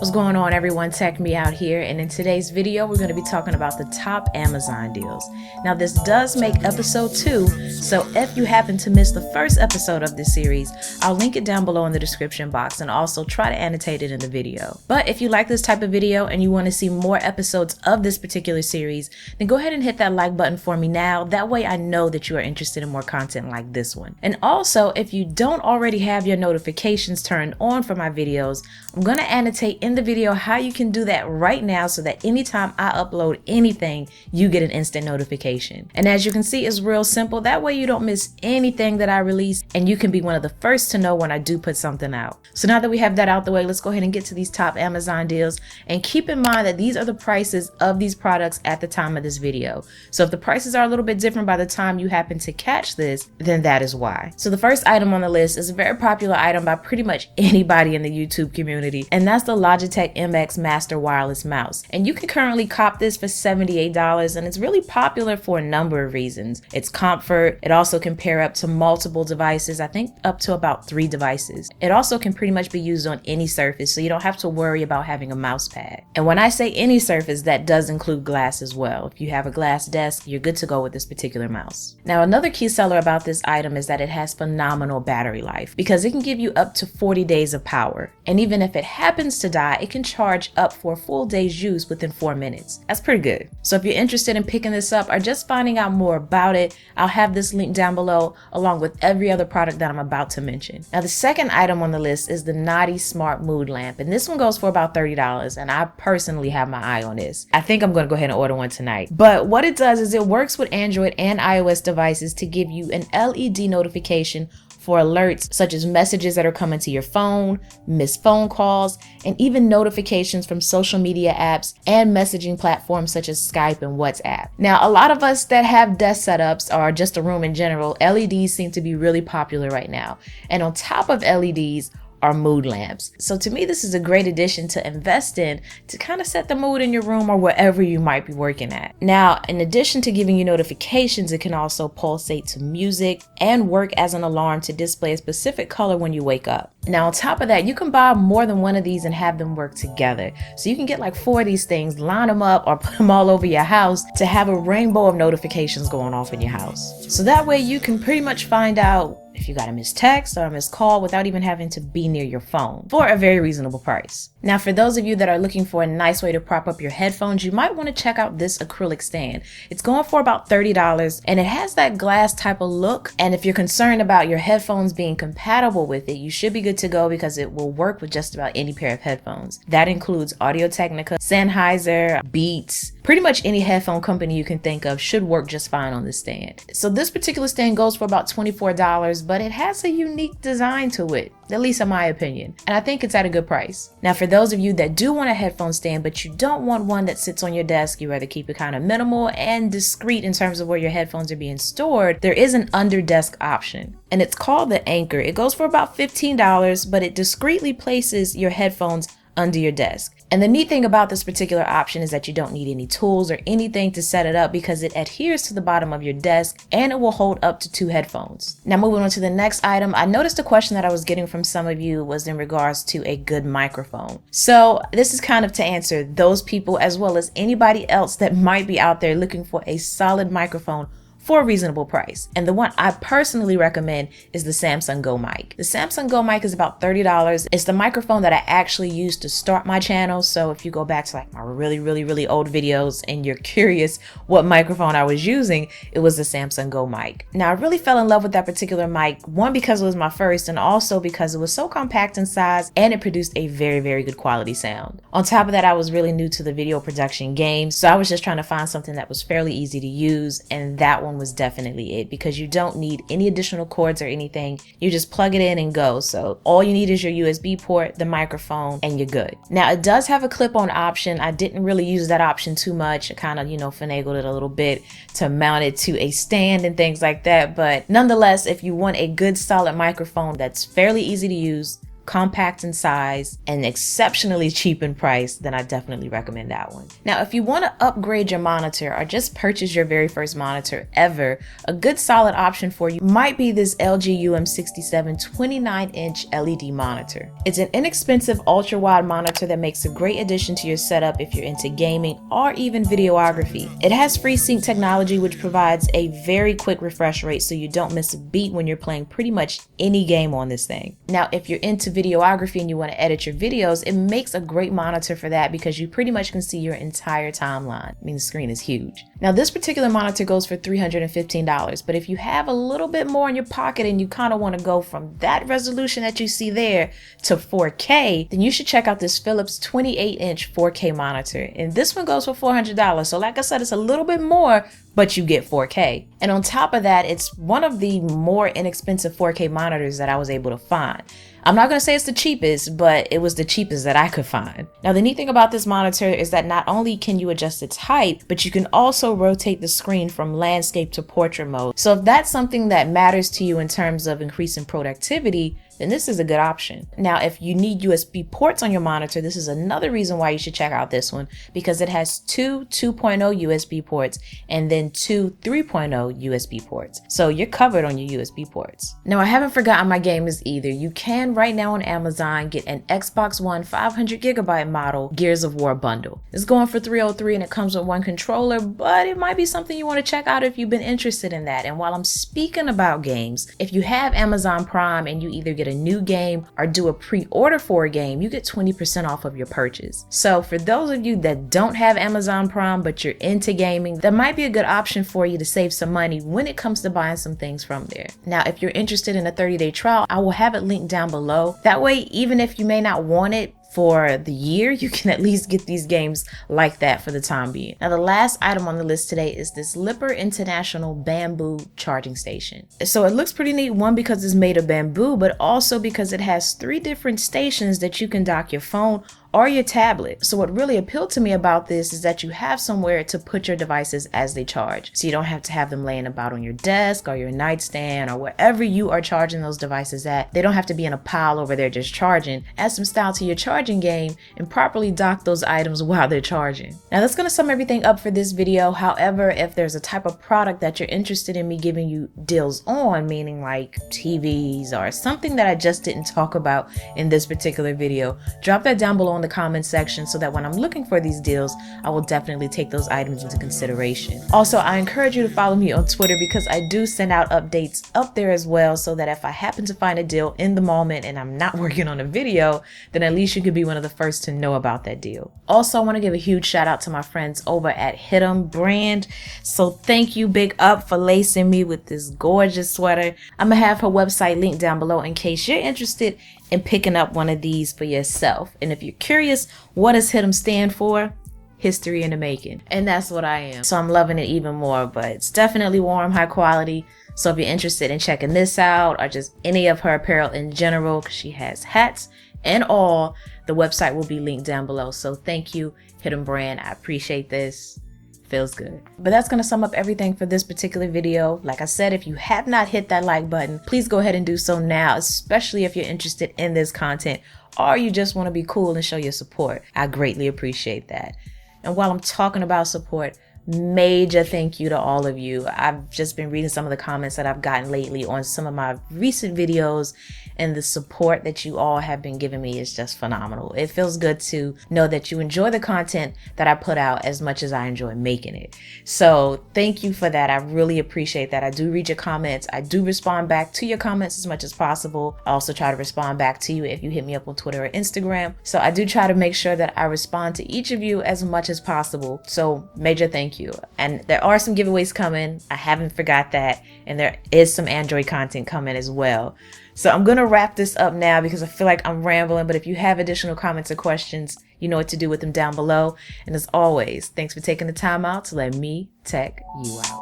What's going on, everyone? Tech Me Out here, and in today's video we're going to be talking about the top Amazon deals. Now this does make episode 2, so if you happen to miss the first episode of this series, I'll link it down below in the description box and also try to annotate it in the video. But if you like this type of video and you want to see more episodes of this particular series, then go ahead and hit that like button for me now. That way I know that you are interested in more content like this one. And also, if you don't already have your notifications turned on for my videos, I'm going to annotate in the video how you can do that right now so that anytime I upload anything, you get an instant notification. And as you can see, it's real simple. That way you don't miss anything that I release and you can be one of the first to know when I do put something out. So now that we have that out the way, let's go ahead and get to these top Amazon deals. And keep in mind that these are the prices of these products at the time of this video. So if the prices are a little bit different by the time you happen to catch this, then that is why. So the first item on the list is a very popular item by pretty much anybody in the YouTube community, and that's the Logitech MX Master Wireless Mouse. And you can currently cop this for $78, and it's really popular for a number of reasons. It's comfort. It also can pair up to multiple devices, I think up to about 3 devices. It also can pretty much be used on any surface, so you don't have to worry about having a mouse pad. And when I say any surface, that does include glass as well. If you have a glass desk, you're good to go with this particular mouse. Now, another key seller about this item is that it has phenomenal battery life, because it can give you up to 40 days of power. And even if it happens to die, it can charge up for a full day's use within 4 minutes. That's pretty good. So if you're interested in picking this up or just finding out more about it, I'll have this link down below along with every other product that I'm about to mention. Now the second item on the list is the Naughty Smart Mood Lamp, and this one goes for about $30, and I personally have my eye on this. I think I'm going to go ahead and order one tonight. But what it does is it works with Android and iOS devices to give you an LED notification for alerts such as messages that are coming to your phone, missed phone calls, and even notifications from social media apps and messaging platforms such as Skype and WhatsApp. Now, a lot of us that have desk setups or just a room in general, LEDs seem to be really popular right now. And on top of LEDs, are mood lamps. So to me, this is a great addition to invest in to kind of set the mood in your room or wherever you might be working at. Now, in addition to giving you notifications, it can also pulsate to music and work as an alarm to display a specific color when you wake up. Now, on top of that, you can buy more than one of these and have them work together. So you can get like 4 of these things, line them up or put them all over your house to have a rainbow of notifications going off in your house. So that way you can pretty much find out if you got a missed text or a missed call without even having to be near your phone for a very reasonable price. Now, for those of you that are looking for a nice way to prop up your headphones, you might want to check out this acrylic stand. It's going for about $30, and it has that glass type of look. And if you're concerned about your headphones being compatible with it, you should be good to go because it will work with just about any pair of headphones. That includes Audio-Technica, Sennheiser, Beats, pretty much any headphone company you can think of should work just fine on this stand. So this particular stand goes for about $24, but it has a unique design to it, at least in my opinion, and I think it's at a good price. Now, for those of you that do want a headphone stand, but you don't want one that sits on your desk, you rather keep it kind of minimal and discreet in terms of where your headphones are being stored, there is an under desk option, and it's called the Anchor. It goes for about $15, but it discreetly places your headphones under your desk. And the neat thing about this particular option is that you don't need any tools or anything to set it up because it adheres to the bottom of your desk and it will hold up to 2 headphones. Now, moving on to the next item, I noticed a question that I was getting from some of you was in regards to a good microphone. So this is kind of to answer those people as well as anybody else that might be out there looking for a solid microphone for a reasonable price. And the one I personally recommend is the Samsung Go mic. The Samsung Go mic is about $30. It's the microphone that I actually used to start my channel. So if you go back to like my really old videos and you're curious what microphone I was using, it was the Samsung Go mic. Now, I really fell in love with that particular mic, one because it was my first and also because it was so compact in size and it produced a very good quality sound. On top of that, I was really new to the video production game, so I was just trying to find something that was fairly easy to use, and that one was definitely it because you don't need any additional cords or anything. You just plug it in and go. So all you need is your USB port, the microphone, and you're good. Now, it does have a clip-on option. I didn't really use that option too much. I kind of, finagled it a little bit to mount it to a stand and things like that. But nonetheless, if you want a good solid microphone that's fairly easy to use, compact in size, and exceptionally cheap in price, then I definitely recommend that one. Now, if you want to upgrade your monitor or just purchase your very first monitor ever, a good solid option for you might be this LG UM67 29-inch LED monitor. It's an inexpensive ultra-wide monitor that makes a great addition to your setup if you're into gaming or even videography. It has FreeSync technology, which provides a very quick refresh rate so you don't miss a beat when you're playing pretty much any game on this thing. Now, if you're into videography and you want to edit your videos, it makes a great monitor for that because you pretty much can see your entire timeline. I mean, the screen is huge. Now, this particular monitor goes for $315, but if you have a little bit more in your pocket and you kind of want to go from that resolution that you see there to 4K, then you should check out this Philips 28-inch 4K monitor. And this one goes for $400. So like I said, it's a little bit more, but you get 4K. And on top of that, it's one of the more inexpensive 4K monitors that I was able to find. I'm not going to say it's the cheapest, but it was the cheapest that I could find. Now, the neat thing about this monitor is that not only can you adjust its height, but you can also rotate the screen from landscape to portrait mode. So if that's something that matters to you in terms of increasing productivity, then this is a good option. Now, if you need USB ports on your monitor, this is another reason why you should check out this one, because it has two 2.0 USB ports and then two 3.0 USB ports. So you're covered on your USB ports. Now, I haven't forgotten my gamers either. You can right now on Amazon get an Xbox One 500GB model Gears of War bundle. It's going for $303 and it comes with one controller, but it might be something you want to check out if you've been interested in that. And while I'm speaking about games, if you have Amazon Prime and you either get a new game or do a pre-order for a game, you get 20% off of your purchase. So for those of you that don't have Amazon Prime but you're into gaming, that might be a good option for you to save some money when it comes to buying some things from there. Now, if you're interested in a 30-day trial, I will have it linked down below. That way, even if you may not want it for the year, you can at least get these games like that for the time being. Now, the last item on the list today is this Lipper International bamboo charging station. So it looks pretty neat, one because it's made of bamboo, but also because it has 3 different stations that you can dock your phone or your tablet. So what really appealed to me about this is that you have somewhere to put your devices as they charge. So you don't have to have them laying about on your desk or your nightstand or wherever you are charging those devices at. They don't have to be in a pile over there just charging. Add some style to your charging game and properly dock those items while they're charging. Now, that's going to sum everything up for this video. However, if there's a type of product that you're interested in me giving you deals on, meaning like TVs or something that I just didn't talk about in this particular video, drop that down below in the comment section so that when I'm looking for these deals, I will definitely take those items into consideration. Also, I encourage you to follow me on Twitter because I do send out updates up there as well, so that if I happen to find a deal in the moment and I'm not working on a video, then at least you could be one of the first to know about that deal. Also, I want to give a huge shout out to my friends over at HOVERBOARD. So thank you, big up, for lacing me with this gorgeous sweater. I'm gonna have her website linked down below in case you're interested in picking up one of these for yourself. And if you're curious, what does HOVERBOARD stand for? History in the making. And that's what I am. So I'm loving it even more, but it's definitely warm, high quality. So if you're interested in checking this out or just any of her apparel in general, because she has hats and all, the website will be linked down below. So thank you, HOVERBOARD. I appreciate this. Feels good. But that's going to sum up everything for this particular video. Like I said, if you have not hit that like button, please go ahead and do so now, especially if you're interested in this content or you just want to be cool and show your support. I greatly appreciate that. And while I'm talking about support, major thank you to all of you. I've just been reading some of the comments that I've gotten lately on some of my recent videos, and the support that you all have been giving me is just phenomenal. It feels good to know that you enjoy the content that I put out as much as I enjoy making it. So thank you for that. I really appreciate that. I do read your comments. I do respond back to your comments as much as possible. I also try to respond back to you if you hit me up on Twitter or Instagram. So I do try to make sure that I respond to each of you as much as possible. So major thank you. And there are some giveaways coming. I haven't forgot that. And there is some Android content coming as well. So I'm going to wrap this up now because I feel like I'm rambling, but if you have additional comments or questions, you know what to do with them down below. And as always, thanks for taking the time out to let me tech you out.